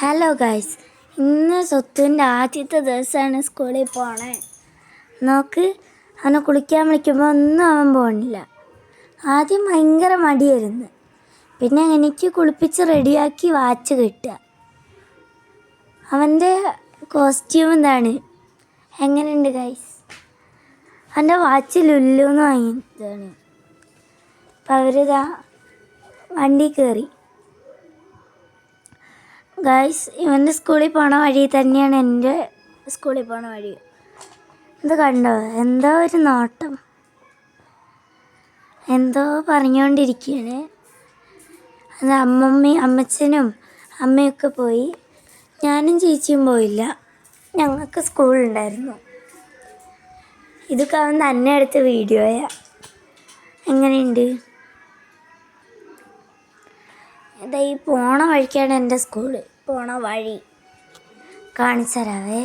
Hello guys, ഇന്ന് സ്വത്തുവിൻ്റെ ആദ്യത്തെ ദിവസമാണ് സ്കൂളിൽ പോണേ. നോക്ക്, അവനെ കുളിക്കാൻ വിളിക്കുമ്പോൾ ഒന്നും അവൻ പോകണില്ല. ആദ്യം ഭയങ്കര മടിയായിരുന്നു. പിന്നെ എനിക്ക് കുളിപ്പിച്ച് റെഡിയാക്കി വാച്ച് കിട്ടുക. അവൻ്റെ കോസ്റ്റ്യൂം എന്താണ്, എങ്ങനെയുണ്ട് ഗൈസ്? അവൻ്റെ വാച്ച് ലുല്ലുന്ന് വാങ്ങിയതാണ്. അപ്പം അവരിതാ വണ്ടി കയറി. ഗൈസ്, ഇവൻ്റെ സ്കൂളിൽ പോണ വഴി തന്നെയാണ് എൻ്റെ സ്കൂളിൽ പോണ വഴി. ഇത് കണ്ടോ, എന്തോ ഒരു നോട്ടം, എന്തോ പറഞ്ഞുകൊണ്ടിരിക്കുകയാണ്. അത് അമ്മച്ചനും അമ്മയൊക്കെ പോയി. ഞാനും ചേച്ചിയും പോയില്ല, ഞങ്ങൾക്ക് സ്കൂളുണ്ടായിരുന്നു. ഇതൊക്കെ അവൻ തന്നെ എടുത്ത വീഡിയോയാ. എങ്ങനെയുണ്ട്? ഇതാ ഈ പോണ വഴിക്കാണ് എൻ്റെ സ്കൂള്. പോണ വഴി കാണിച്ചു തരാവേ.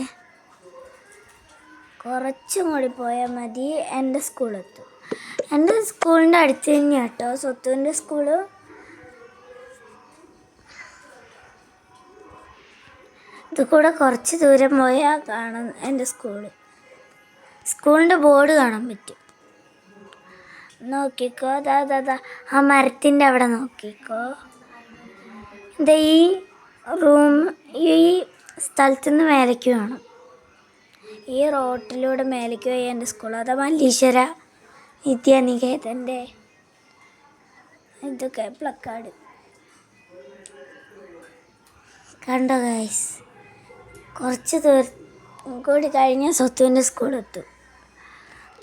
കുറച്ചും കൂടി പോയാൽ മതി എൻ്റെ സ്കൂളെത്തും. എൻ്റെ സ്കൂളിൻ്റെ അടുത്ത് തന്നെയാണ് കേട്ടോ സ്വത്തുവിൻ്റെ സ്കൂള്. ഇത് കൂടെ കുറച്ച് ദൂരം പോയാൽ കാണാം എൻ്റെ സ്കൂള്. സ്കൂളിൻ്റെ ബോർഡ് കാണാൻ പറ്റും. നോക്കിക്കോ, ദാ ആ മരത്തിൻ്റെ അവിടെ നോക്കിക്കോ. ഇത് ഈ ഈ സ്ഥലത്തു നിന്ന് മേലേക്ക് വേണം. ഈ റോട്ടിലൂടെ മേലേക്ക് പോയി എൻ്റെ സ്കൂൾ. അതാ മല്ലീശ്വര വിദ്യാനികേതൻ്റെ ഇതൊക്കെ പ്ലക്കാർഡ് കണ്ടോ ഗൈസ്? കുറച്ച് ദൂരം കൂടി കഴിഞ്ഞാൽ സ്വത്തുവിൻ്റെ സ്കൂളെത്തും.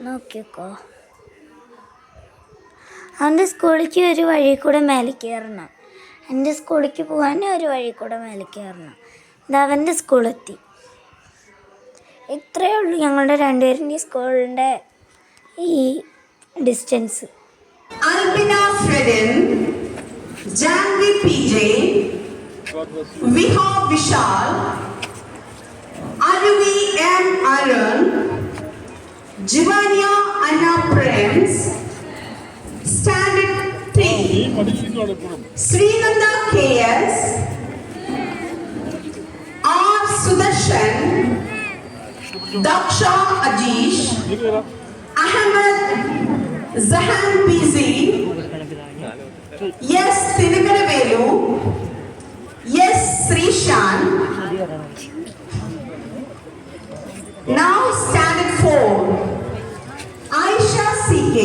നോക്കിക്കോ, അവൻ്റെ സ്കൂളിലേക്ക് ഒരു വഴി കൂടെ മേലേക്ക് കയറണം. എൻ്റെ സ്കൂളിലേക്ക് പോകാൻ ഒരു വഴി കൂടെ മേലേക്ക് കയറണം. ഇത് അവൻ്റെ സ്കൂളെത്തി. ഇത്രയേ ഉള്ളൂ ഞങ്ങളുടെ രണ്ടുപേരുടെ സ്കൂളിൻ്റെ ഈ distance. Albina Fredin, Janvi PJ, Viha Vishal, Aruvi M Arun, Jivaniya Anna Prems, standard 3, Sreenanda KS, R Sudarshan, Daksha Ajeesh, Ahammed Zahan PZ, yes Tinukaravellu, yes Srishan. Now standard 4, Aisha CK,